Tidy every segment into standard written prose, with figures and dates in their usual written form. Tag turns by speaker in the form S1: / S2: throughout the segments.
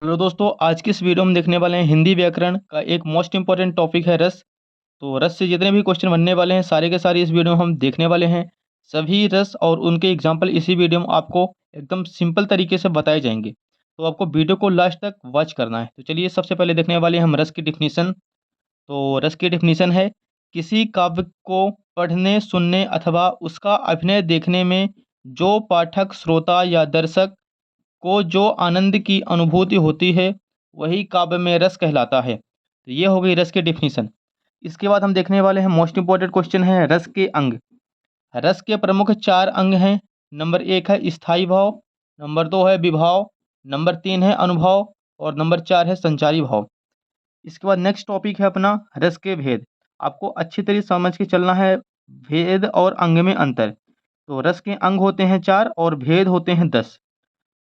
S1: Hello दोस्तों, आज की इस वीडियो में देखने वाले हैं हिंदी व्याकरण का एक मोस्ट इंपॉर्टेंट टॉपिक है रस। तो रस से जितने भी क्वेश्चन बनने वाले हैं सारे के सारे इस वीडियो में हम देखने वाले हैं। सभी रस और उनके एग्जाम्पल इसी वीडियो में आपको एकदम सिंपल तरीके से बताए जाएंगे। तो आपको वीडियो को लास्ट तक वॉच करना है। तो चलिए सबसे पहले देखने वाले हैं हम रस की डिफिनीसन। तो रस की डिफिनीसन है किसी काव्य को पढ़ने, सुनने अथवा उसका अभिनय देखने में जो पाठक, श्रोता या दर्शक को जो आनंद की अनुभूति होती है वही काव्य में रस कहलाता है। तो ये हो गई रस की डिफिनीशन। इसके बाद हम देखने वाले हैं मोस्ट इंपॉर्टेंट क्वेश्चन है रस के अंग। रस के प्रमुख चार अंग हैं। नंबर एक है स्थायी भाव, नंबर दो है विभाव, नंबर तीन है अनुभव और नंबर चार है संचारी भाव। इसके बाद नेक्स्ट टॉपिक है अपना रस के भेद। आपको अच्छी तरह समझ के चलना है भेद और अंग में अंतर। तो रस के अंग होते हैं चार और भेद होते हैं 10।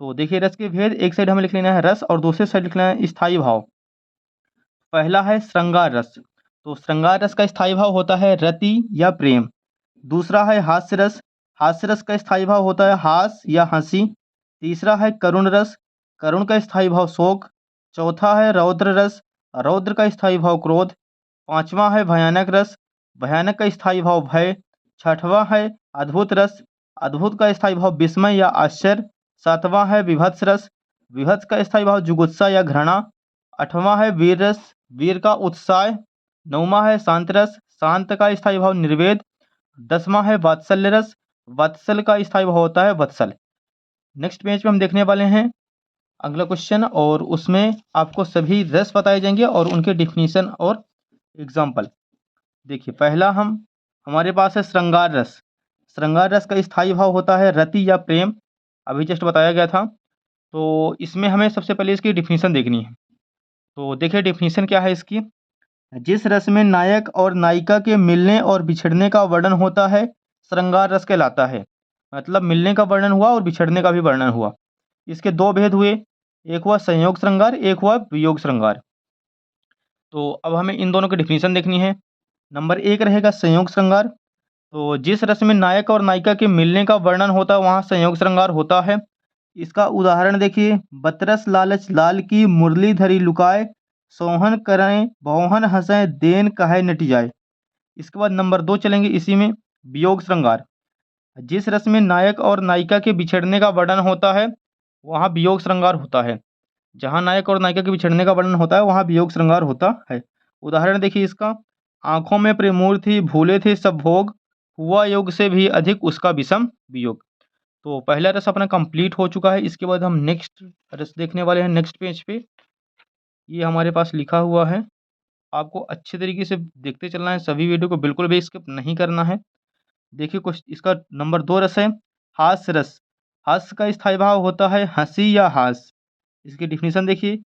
S1: तो देखिए रस के भेद, एक साइड हमें लिख लेना है रस और दूसरे साइड लिख लेना है स्थायी भाव। पहला है श्रृंगार रस। तो श्रृंगार रस का स्थायी भाव होता है रति या प्रेम। दूसरा है हास्य रस। हास्य रस का स्थायी भाव होता है हास या हंसी। तीसरा है करुण रस। करुण का स्थायी भाव शोक। चौथा है रौद्र रस। रौद्र का स्थायी भाव क्रोध। पांचवा है भयानक रस। भयानक का स्थायी भाव भय। छठवां है अद्भुत रस। अद्भुत का स्थायी भाव विस्मय या आश्चर्य। सातवां है विभत्स रस। विभत्स का स्थायी भाव जुगुप्सा या घृणा। आठवां है वीर रस। वीर का उत्साह। नौवां है शांत रस। शांत का स्थायी भाव निर्वेद। 10वां है वात्सल्य रस। वात्सल का स्थायी भाव होता है वत्सल। नेक्स्ट पेज पे हम देखने वाले हैं अगला क्वेश्चन और उसमें आपको सभी रस बताए जाएंगे और उनके डिफिनीशन और एग्जाम्पल। देखिए पहला हमारे पास है श्रृंगार रस। श्रृंगार रस का स्थायी भाव होता है रति या प्रेम, अभी जस्ट बताया गया था। तो इसमें हमें सबसे पहले इसकी डिफिनीशन देखनी है। तो देखिए डिफिनीशन क्या है इसकी। जिस रस में नायक और नायिका के मिलने और बिछड़ने का वर्णन होता है श्रृंगार रस कहलाता है। मतलब मिलने का वर्णन हुआ और बिछड़ने का भी वर्णन हुआ। इसके दो भेद हुए, एक हुआ संयोग श्रृंगार, एक हुआ वियोग श्रृंगार। तो अब हमें इन दोनों की डिफिनीशन देखनी है। नंबर एक रहेगा संयोग श्रृंगार। तो जिस रस में नायक और नायिका के मिलने का वर्णन होता है वहाँ संयोग श्रृंगार होता है। इसका उदाहरण देखिए, बतरस लालच लाल की मुरली धरी लुकाए, सोहन करें बहुहन हंसे देन कहे नट जाए। इसके बाद नंबर दो चलेंगे इसी में, वियोग श्रृंगार। जिस रस में नायक और नायिका के बिछड़ने का वर्णन होता है वहाँ वियोग श्रृंगार होता है। जहाँ नायक और नायिका के बिछड़ने का वर्णन होता है वहाँ वियोग श्रृंगार होता है। उदाहरण देखिए इसका, आंखों में प्रेमूर थी भूले थे सब भोग, हुआ योग से भी अधिक उसका विषम वियोग। तो पहला रस अपना कंप्लीट हो चुका है। इसके बाद हम नेक्स्ट रस देखने वाले हैं नेक्स्ट पेज पे। ये हमारे पास लिखा हुआ है, आपको अच्छे तरीके से देखते चलना है, सभी वीडियो को बिल्कुल भी स्किप नहीं करना है। देखिए कुछ इसका नंबर दो रस है हास्य रस। हास्य का स्थायी भाव होता है हंसी या हास। इसकी डिफिनीशन देखिए,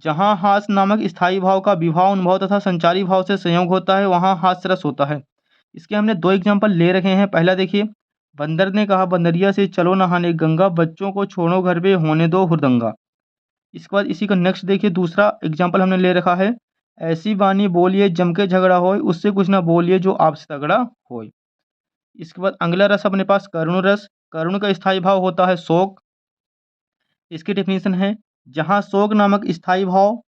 S1: जहाँ हास नामक स्थायी भाव का विभाव अनुभव तथा संचारी भाव से संयोग होता है वहाँ हास्य रस होता है। इसके हमने दो एग्जाम्पल ले रखे हैं। पहला देखिए, बंदर ने कहा बंदरिया से चलो नहाने गंगा, बच्चों को छोड़ो घर पे होने दो हुरदंगा। इसके बाद इसी का नेक्स्ट देखिए, दूसरा एग्जाम्पल हमने ले रखा है, ऐसी बानी बोलिए जम के झगड़ा होए, उससे कुछ ना बोलिए जो आपसे तगड़ा होए। इसके बाद अगला रस अपने पास करुण रस। करुण का स्थायी भाव होता है शोक। इसकी डिफिनीशन है, जहाँ शोक नामक स्थायी भाव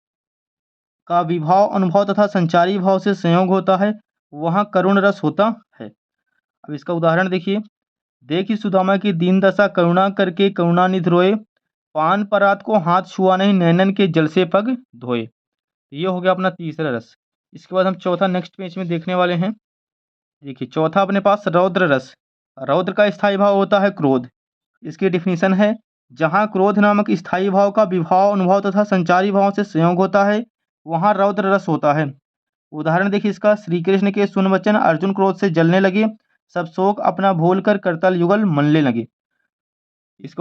S1: का विभाव अनुभव तथा संचारी भाव से संयोग होता है वहाँ करुण रस होता है। अब इसका उदाहरण देखिए, देखी सुदामा की दीन दशा करुणा करके करुणा निधि रोए, पान परात को हाथ छुआ नहीं नैनन के जल से पग धोए। ये हो गया अपना तीसरा रस। इसके बाद हम चौथा नेक्स्ट पेज में देखने वाले हैं। देखिए चौथा अपने पास रौद्र रस। रौद्र का स्थायी भाव होता है क्रोध। इसकी डिफिनीशन है, जहाँ क्रोध नामक स्थायी भाव का विभाव अनुभव तथा संचारी भाव से संयोग होता है वहाँ रौद्र रस होता है। उदाहरण देखिए इसका, श्री कृष्ण के सुन वचन अर्जुन क्रोध से जलने लगे, सब शोक अपना भूल कर करतल युगल मनने लगे। इसको